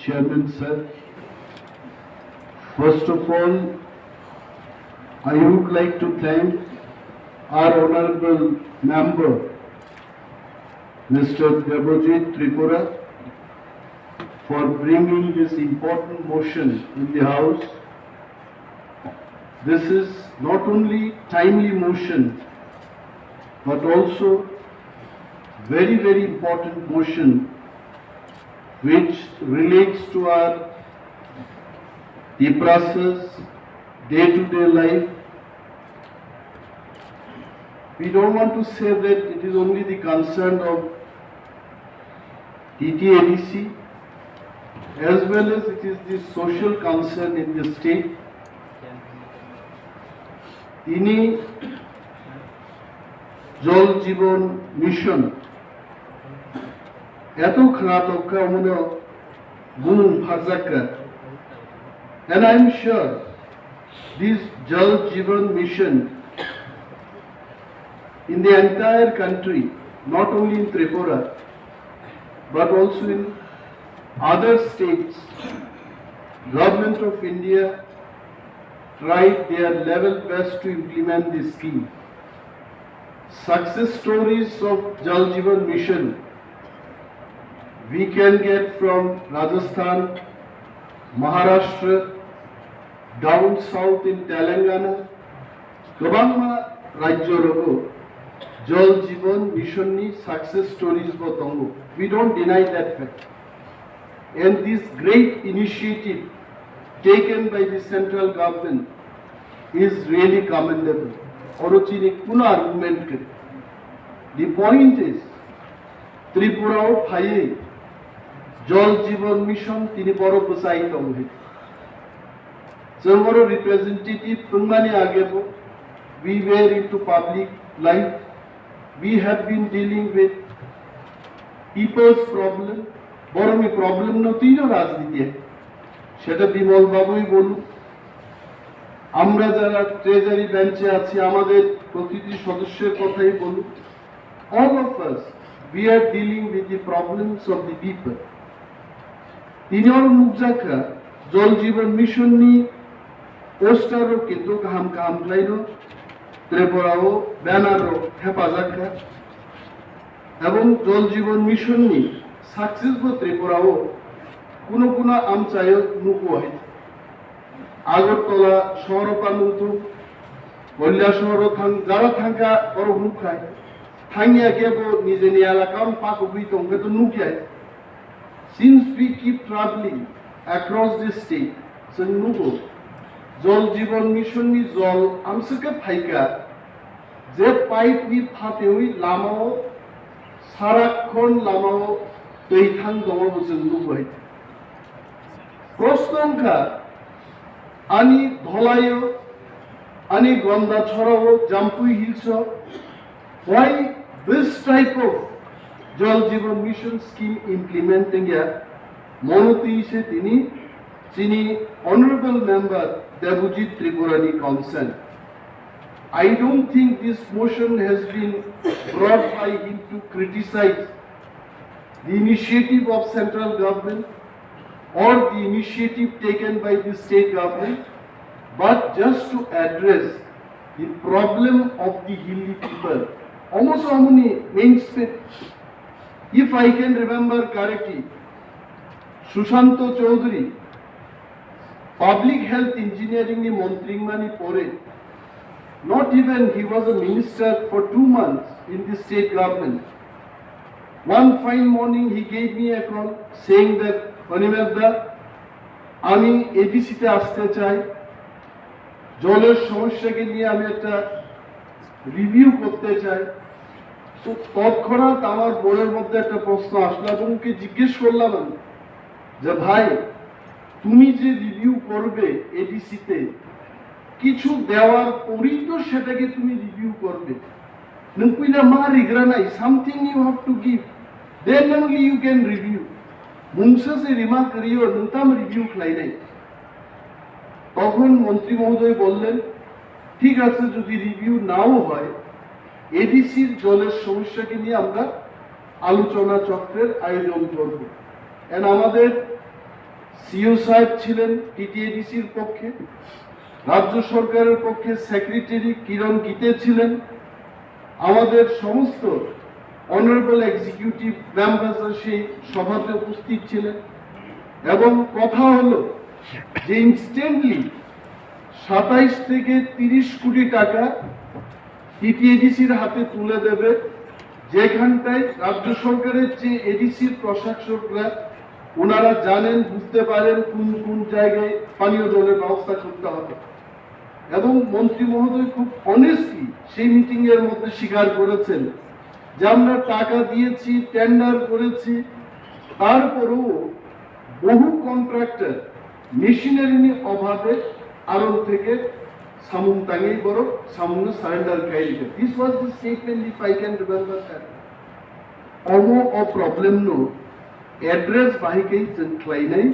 Chairman Sir. First of all, I would like to thank our Honorable Member, Mr. Debojit Tripura, for bringing this important motion in the House. This is not only timely motion, but also very, very important motion which relates to our Tiprasa's day-to-day life. We don't want to say that it is only the concern of TTADC, as well as it is the social concern in the state. তিনি জল Jeevan mission এত খারাপ মনে গুণ ফাজাকা, and I am sure this Jal Jeevan mission in the entire country, not only in Tripura but also in other states, Government of India tried their level best to implement this scheme. Success stories of Jal Jeevan mission we can get from Rajasthan, Maharashtra, down south in Telangana, Kwrwngwi Rajyoroko, Jal Jeevan mission ni success stories bo tongo. We don't deny that fact. And this great initiative taken by the central government is really commendable. Orochini kuna argument ke. The point is, Tripura o phaye Jal Jeevan mission tini boro busai tonghe. Somewhere representative Khwnaya agebo, we were into public life. We have been dealing with people's problem. বরমি problem নতিও রাজনীতি সেটা বিমল বাবুই বলুন, আমরা যারা treasury বেঞ্চে আছি আমাদের প্রতিটি সদস্যের কথাই বলুন, all of us we are dealing with the problems of the people. তিনির মুখজাকা জল জীবন মিশন নি পোস্টারও কিন্তু কাহাম কাহাম লাইনো ত্রিপুরাও ব্যানারও হেফাজাকা এবং জল জীবন মিশন নি সাকসেসফুল ত্রিপুরাও কোনো কোনো আমচায় নুকু হয় আগরতলা শহর পানুতু বল্লা শহর যারা থাকা বড় নুখায় থাঙ্গিয়া গেব নিজে নিয়ে এলাকার পাক উবি তঙ্গে তো নুকিয়ায় since we keep travelling across this state so নুকু জল জীবন মিশন নি জল আমসকে ফাইকা যে পাইপ নি ফাতে ওই লামাও সারাক্ষণ লামাও তৈথাং দমাবো जों नुबाय প্রশ্নংখা আনি ধলায়ো আনি গন্ডা ছড়াও Jampui hills why this type of Jal Jeevan mission scheme implementing ya monoti se tini Chini honorable member Debojit Tripurani concern. I don't think this motion has been brought by him to criticize the initiative of central government or the initiative taken by the state government, but just to address the problem of the hilly people. Almost how many main state, if I can remember correctly, Sushanto Chaudhary, public health engineering ni Mochwngwi pore, not even he was a minister for 2 months in the state government. One fine morning he gave me a call saying that Mahimya আমি এডিসিতে আসতে চাই, জলের সমস্যাকে নিয়ে আমি একটা review করতে চাই। তো তৎক্ষণাৎ আমার বোর্ডের মধ্যে একটা প্রশ্ন আসলো এবং ওকে জিজ্ঞেস করলাম যে ভাই তুমি যে রিভিউ করবে এডিসিতে কিছু দেওয়ার পরেই তো সেটাকে তুমি রিভিউ করবে, নকুইলা মা রিগ্রা নাই, something you have to give, then only you can review. মুংসা সে রিমা করিও নতাম রিভিউ খাই নাই। তখন মন্ত্রী মহোদয় বললেন ঠিক আছে যদি রিভিউ নাও হয় এডিসির জলের সমস্যাকে নিয়ে আমরা আলোচনা চক্রের আয়োজন করব। এন্ড আমাদের সিও সাহেব ছিলেন টিটিএডিসির পক্ষে, রাজ্য সরকারের পক্ষে সেক্রেটারি কিরণ গীতে ছিলেন, আমাদের সমস্ত অনারেবল এক্সিকিউটিভ মেম্বাররা সেই সভাতে উপস্থিত ছিলেন এবং কথা হলো যে ইনস্ট্যান্টলি 27 থেকে 30 কোটি টাকা টিটিএডিসির হাতে তুলে দেবে, যেখানটায় রাজ্য সরকারের যে এডিসির প্রশাসকরা ওনারা জানেন, বুঝতে পারেন কোন কোন জায়গায় পানীয় জলের ব্যবস্থা করতে হবে। এবং মন্ত্রী মহোদয় খুব অনেস্টলি সেই মিটিং এর মধ্যে স্বীকার করেছেন যে আমরা টাকা দিয়েছি, টেন্ডার করেছি, তারপরেও বহু কন্ট্রাক্টর মেশিনারি অভাবে আরব থেকে সামুংতাঙেই বড় সামুনে সারেন্ডার খাইছে। This was the statement if I can remember that. অমো অ প্রবলেম নো এড্রেস বাহিকেই Khwlainai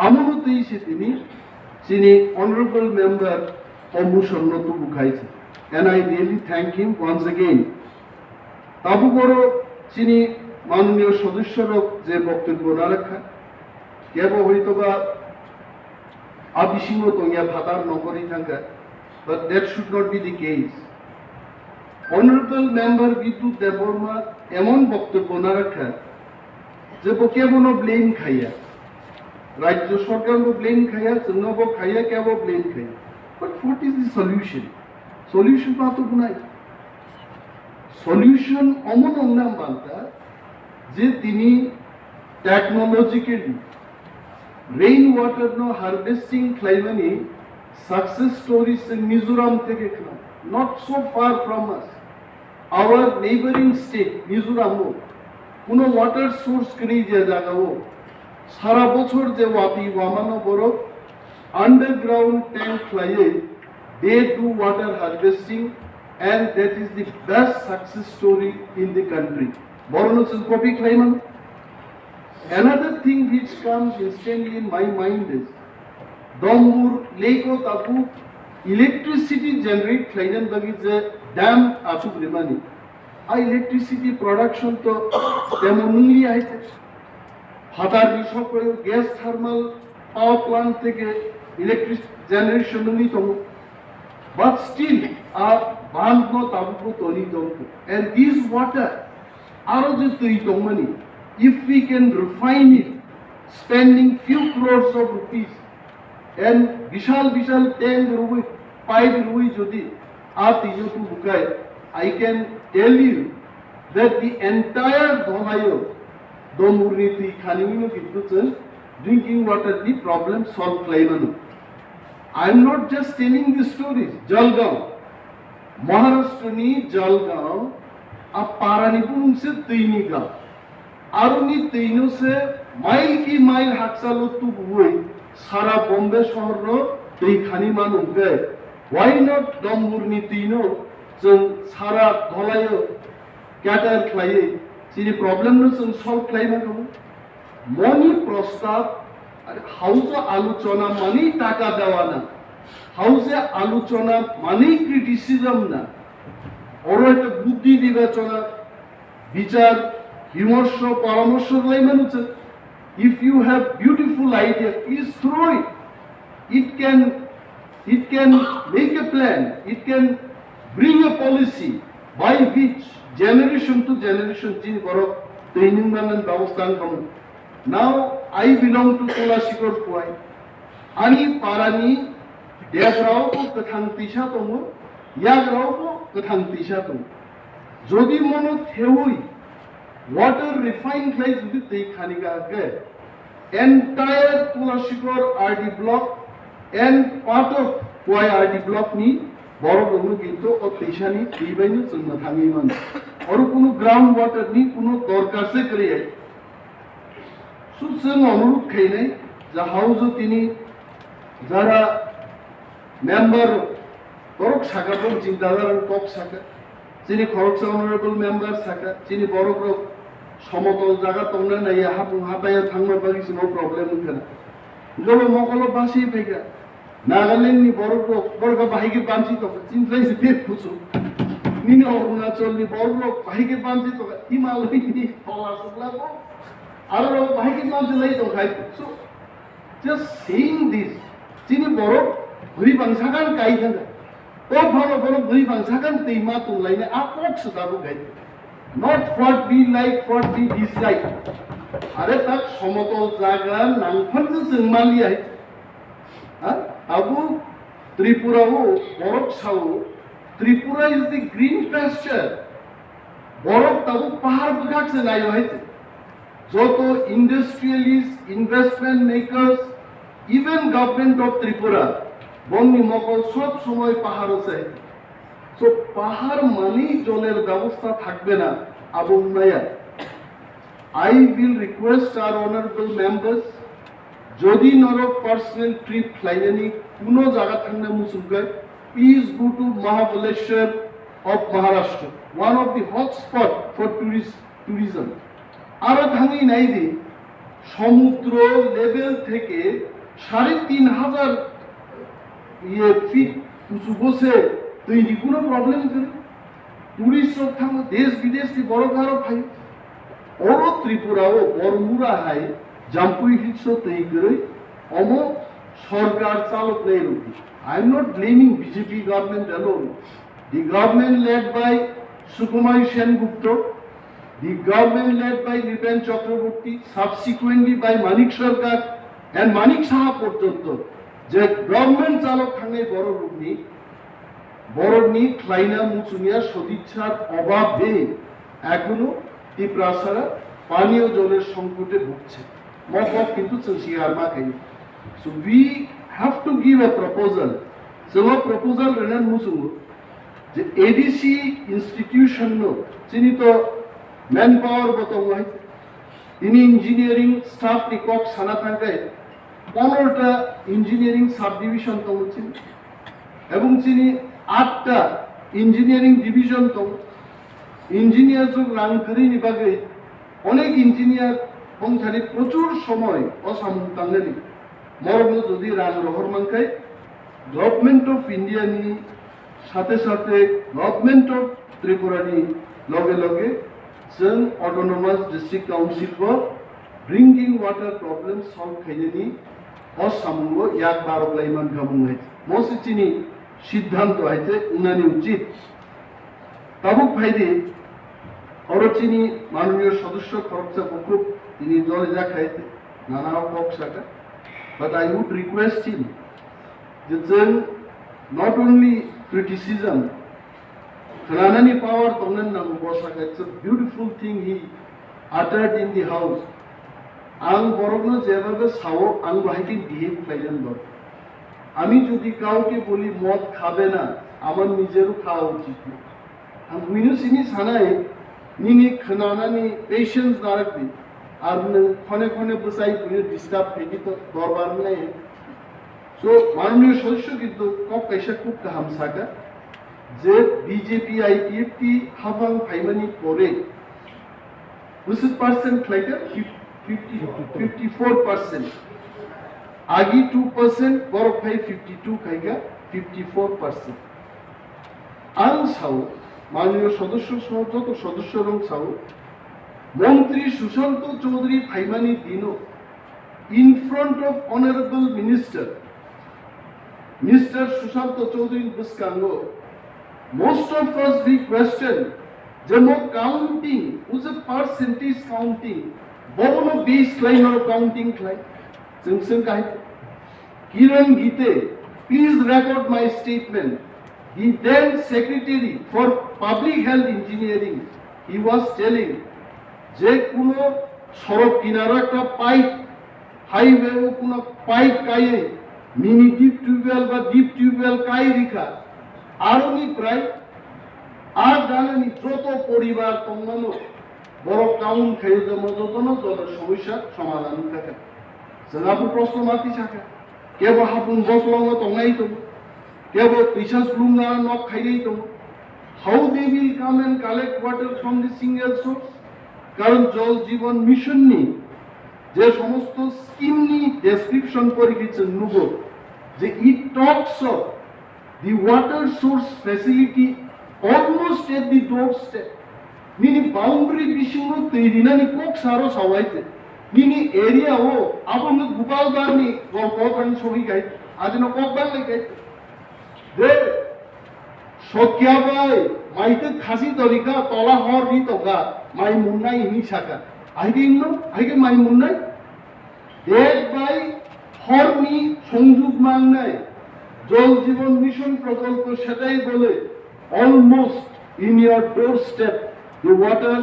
আমনতেই সে তিনি অনারেবল মেম্বার অমুসন্নত বুখাইছে, and I really thank him once again. তাবু বড় তিনি মাননীয় সদস্যরক যে বক্তব্য না রাখা কেবল হয়তোবা Bising Tongya Bhatar Nokori Thanga, but that should not be the case. Honorable Member Bidu DEBBARMA এমন বক্তব্য না রাখা যে কেবল ব্লেম খাইয়া, রাজ্য সরকার ব্লেম খাইয়া, নব খাইয়া কেবল ব্লেম খাইয়া। But what is the solution? Solution পাতো নাই। Solution অমন অন্যাম বান্তা যে তিনি টেকনোলজিক্যালি रेन वाटर नो harvesting Khwlainani success stories in Mizoram থেকে not so far from us, our neighboring state Mizoram কোনো ওয়াটার সোর্স করি যে জায়গাও সারা বছর যে ওয়াতি ওয়ামানো বড় আন্ডারগ্রাউন্ড ট্যাঙ্ক খাইয়ে they do water harvesting and that is the best success story in the country. বড় copy Khwlainani. Another thing which comes instantly in my mind is Domur Leko Tapu electricity generate Khwlainani bagi je dam asu rimani. Electricity production to temonungli aite. Hatar bishok koyo gas thermal power plant থেকে electric generation nungli tomo. But still band no tapu toni tomo. And this water aro je tui tomani. If we can refine it, spending few crores of rupees, and Vishal tank rupi, pipe rupi jodi, tijotu bukai, I can tell you that the entire Dholayo, Domurni Twi Khanimino Kittuchan, drinking water the problem solved Khwlainani. I am not just telling the stories. Jalgaon, Maharashtra ni Jalgaon, a Paranipurung se Tini gaon. Aruni तीनों से mile की mile हाक्सालो तू हुए सारा बॉम्बे शहर रो तई खानी मान उगे व्हाई नॉट दमबुरनी तीनों जों सारा धलायो क्याटार खलाये जिनि प्रॉब्लम नो जों सॉल्व खलायना दं मनि प्रस्ताव हाउस आलोचना मानी टाका देवा ना हाउस आलोचना मानी क्रिटिसिज्म ना और एक बुद्धि विवेचना विचार বিমর্শ পরামর্শ Khwlainani আছে। If you have beautiful idea, please throw it. It can make a plan. It can bring a policy by which generation to generation jini boro training manan ব্যবস্থান করব। Now I belong to Tolashikor Puai. Ani parani degrao ko kathang tisha tomo yagrao ko kathang tisha tomo. Jodi mono theoi water refined clays with the Khaniga entire Tolashikor RD block and part of Puai RD block ni boro gonu kintu o tishani dibainu sunna thangi man और কোনো ground water নি কোনো দরকার সে করিয়ে সুসং অনুরোধ খাইনে যা house তিনি যারা মেম্বার বড় শাখা কোন চিন্তাধারা কক শাখা যিনি খরচ অনারেবল মেম্বার শাখা যিনি বড় বড় সমতল জায়গা তোমরা নাই হাতায় থাকবার পারিস নো প্রবলেম উঠে না গো মকল বাসি পেগা নাগাল্যান্ড নি বড় বড় বাহিকে বাঞ্চি তো চিন্তাইছে পেট পুছু নিনে অরুণাচল নি বড় বাহিকে বাঞ্চি তো হিমালয় নি ফলা সুবলা আর বাহিকে বাঞ্চি লাই তো খাই so just saying this Chini borok buri bangsakan kai thanga o borok buri bangsakan teima tunglaine a kok sudabu gai not what we like what we dislike are tak somotol jaga nangphar je जों Mallya abu Tripura ho borok sao Tripura is the green pasture borok tabu pahar bugak se nayo hai Joto industrialists, investment makers, even government of Tripura, bonni mokol sob somoy pahar আছে so pahar mani joler ব্যবস্থা থাকবে না আবুন্নয়া I will request our honorable members যদি Norok personal trip Khwlainani কোনো জায়গা থাকলে মুসুমগাই please go to Mahabaleshwar of Maharashtra one of the hot spot for tourism আরো থাঙ্গি নাই দি সমুদ্র লেভেল থেকে ৩,৫০০ ফিট উঁচু বসে তৈরি কোনো প্রবলেম করে টুরিস্ট থাঙ্গ দেশ বিদেশি বড় কারো ভাই অর ত্রিপুরাও বরমুরা হাই জাম্পুই হিলস তৈরি করে অম সরকার চালক নেই রুটি I am not blaming BJP government alone the government led by Sukumar Sengupta The government led by Nipen Chakraborty, subsequently by Manik Sarkar and Manik Saha porjonto, je government chalok thangay boroni Khwlaina Mochwngwiya sodichhar obhabe ekhonu Tiprasara paniyo joler সংকটে ভুগছে মফক কিন্তু চংসিয়ার মা খাই so we have to give a proposal so a proposal renan musungu je ADC institution no chini to man power বতং হয় তিনি engineering staff নি কক সানা থাকায় 15টা ইঞ্জিনিয়ারিং সাব ডিভিশন তো হচ্ছে এবং তিনি 8টা ইঞ্জিনিয়ারিং ডিভিশন তো ইঞ্জিনিয়ার যোগ রাং করি নিবাগে অনেক ইঞ্জিনিয়ার সংখ্যানি প্রচুর সময় অসামুক তাঙ্গেনি মর্ম যদি রাং রহর মানকাই গভর্নমেন্ট অফ ইন্ডিয়া নি সাথে সাথে গভর্নমেন্ট অফ ত্রিপুরা নি লগে লগে जों autonomous district council for drinking water problems solve खायनि असामुंगो याक बारगलायमान गामुंगाय मसिचिनि सिद्धांत आइते उनानि उचित ताबुक फायदे अरचिनि माननीय सदस्य खरचा बकुप তিনি জলে যা খাইতে নানা পক সাকা but I would request him that then not only criticism Khwnani power tongnen nang bosaka it's a beautiful thing he uttered in the house ang borogno jebabe sao ang bahiti behave kailen dor আমি যদি কাউকে বলি মদ খাবে না আমার নিজেরও খাওয়া উচিত না ang minusini sanai nini Khwnani patience na rakhi আর খনে খনে বসাই পুরো ডিস্টার্ব ফেকি তো দরবার নাই সো মাননীয় সদস্য কিন্তু কক কাইসা খুব কাহাম সাকা যে বিজেপি আইপিএফটি হাফাং ফাইমানি পরে 50% খাইকা 54% আগে 2% বড় খাই 52 খাইকা 54% আং সাউ মাননীয় সদস্য সহ যত সদস্য রং সাউ মন্ত্রী সুশান্ত চৌধুরী ফাইমানি দিনো in front of honorable minister Mr. Sushanta Chaudhary Buskango most of us we question jamo counting who's a percentage counting bono baseline or counting like sing kai Kiran Gite please record my statement the then secretary for public health engineering he was telling যে কোনো সড়ক কিনারা একটা pipe highway কোনো pipe কায়ে mini deep tubewell বা deep tubewell কাই রেখা আরো নি প্রায় আর জানেনি যত পরিবার তঙ্গানো বড় কাউন্ট খেয়ে যে মতন জলের সমস্যার সমাধান থাকে जोंहाबो प्रश्न माथि साखा केबो हापुन बसलंग तंगाई दं केबो रिसार्च ब्लुंगा नक खाइदै दं how they will come and collect water from the single source কারণ জল জীবন মিশন নি যে সমস্ত স্কিম নি ডেসক্রিপশন করে গেছে নুগো যে it talks of the water source facility almost at the doorstep নিনি বাউন্ডারি বিশিং তৈরি না নি কক সারো সবাইতে Nini area wo abang gubal bani gol bani sohi gai ajno kok bang le gai de sokya bai maite khasi torika tola hor ni toka mai munnai ni saka aige inno aige mai munnai এক bai hor ni সংযোগ মাংনাই জল Jeevan mission প্রকল্প সেটাই বলে almost in your doorstep the water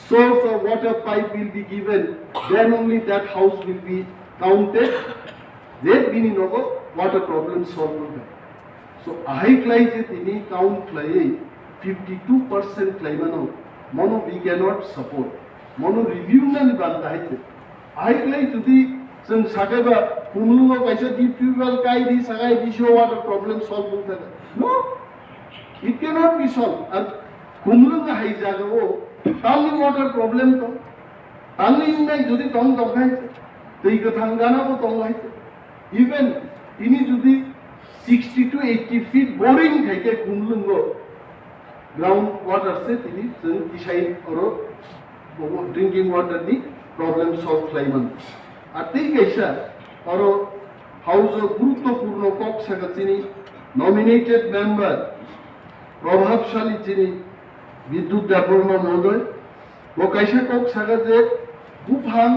source or water pipe will be given, then only that house will be counted. Then bini nogo water problem solved hobe. So I claim that ini count claim 52% claim no mono we cannot support. Mono review na ni banta hai. I claim to the some sakeba kumlugo kaisa deep fuel kai di sagai di show water problem solved hobe. No, it cannot be solved. And kumlugo hai jaga wo Tali water problem to, tali inai jodi tong hai, tei kathangana bo tong hai. Even ini jodi 60 to 80 feet boring hai ke kumlungo ground water se tini kisai oro drinking water ni problem solve klaiman. Ati kaisa oro house gurutopurno kok saga chini nominated member प्रभावशाली chini বিদ্যুৎ দেববর্মা মহোদয় ও কাইসা cock সাগাজে গুফাং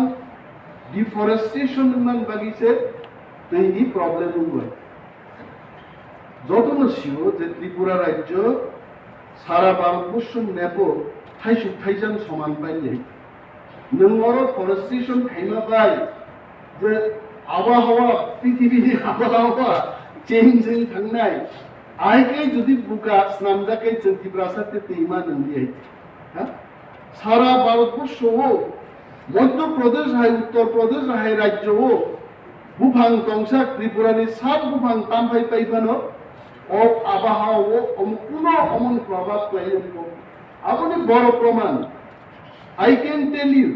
deforestation মান বাগিছে তৈরি problem হয় যতন শিও যে ত্রিপুরা রাজ্য সারা ভারতবর্ষ নেপ থাইসু থাইজান সমান পাইলে নংর ফরেস্টেশন খাইমা পাই যে আবহাওয়া পৃথিবীর আবহাওয়া চেঞ্জিং থাকনাই आइके जुदी बुका स्नामजाके तिप्रासाते तेमा नंदी है सारा भारतवर्ष हो मध्य प्रदेश है उत्तर प्रदेश है राज्य हो बुफांग तंगसा त्रिपुरा नि सात बुफांग तामफाई पाइफानो और आबहावा वो अमुकुनो अमन प्रभाव पाइयो आपनि बड़ प्रमाण आई कैन टेल यू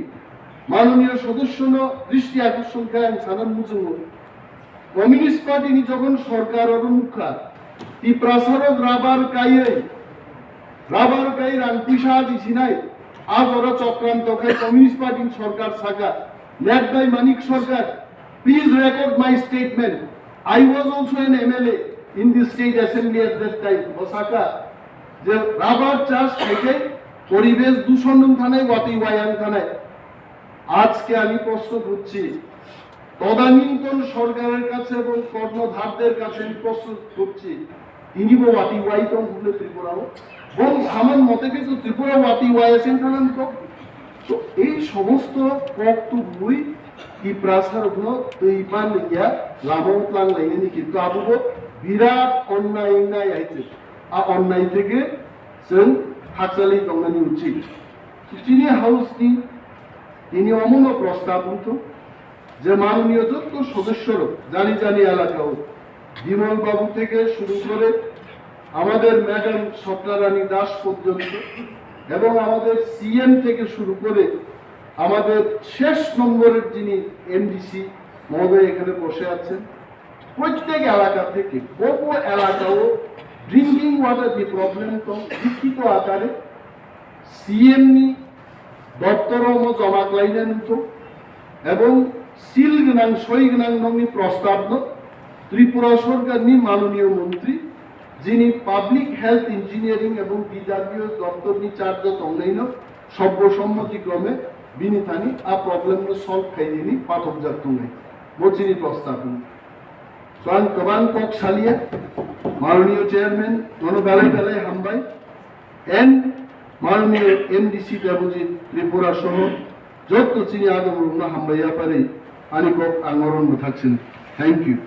माननीय सदस्यनो दृष्टि आकर्षण करें सानान मुजुंगो कम्युनिस्ट पार्टी नि जखन सरकार और मुखा Tiprasarok rabar kai rangpisha disinai आज ওরা চক্রান্ত খায় কমিউনিস্ট পার্টির সরকার থাকা led by Manik Sarkar. Please record my statement. I was also an MLA in the state assembly at that time. Osaka যে রাবার চাষ থেকে পরিবেশ দূষণ থানায় ওয়াতি ওয়ায়ান থানায় আজকে আমি প্রশ্ন করছি তদানীন্তন সরকারের কাছে এবং কর্ণধারদের কাছে আমি প্রশ্ন করছি তিনি ওয়াতি ওয়াই তো ভুলে ত্রিপুরাও এবং আমার মতে কিন্তু ত্রিপুরা ওয়াতি ওয়াই আছেন কারণ তো এই সমস্ত বক্তব্যই টিপ্রাসারক তৈপান ইয়া লামংতলাং লাইনি কিন্তু আবুবো বিরাট অন্যায় নাই আইছে আর অন্যায় থেকে जों हाकसालि दंनानि उचित चिनी हाउसनि তিনি অমূল্য প্রস্তাব হতো যে মাননীয় যত সদস্যরা জানি জানি এলাকাও বিমল বাবু থেকে শুরু করে আমাদের ম্যাডাম স্বপ্নারানী দাস পর্যন্ত এবং আমাদের সিএম থেকে শুরু করে আমাদের শেষ নম্বরের যিনি এমডিসি মহোদয় এখানে বসে আছেন প্রত্যেক এলাকা থেকে বহু এলাকাও ড্রিঙ্কিং ওয়াটার যে প্রবলেম তো লিখিত আকারে সিএম নি দপ্তরম জমা ক্লাইনেন তো এবং সিল গনাং সই গনাং নংনি প্রস্তাব ত্রিপুরা সরকারনি মাননীয় মন্ত্রী যিনি পাবলিক হেলথ ইঞ্জিনিয়ারিং এবং বিজাতীয় দপ্তরনি চার্জ তংনাইন সর্বসম্মতিক্রমে বিনিথানি আ প্রবলেম সলভ খাইনি পাঠক জাতংনাই বচিনি প্রস্তাব সোয়ান কবান কক সালিয়া মাননীয় চেয়ারম্যান মনোবেলায় বেলায় হামবাই এন্ড মাননীয় এমডিসি দেবজিৎ ত্রিপুরা সহ যত চিনি আদম হামবাইয়া পারে আনি কক আঙরণ থাকছেন থ্যাংক ইউ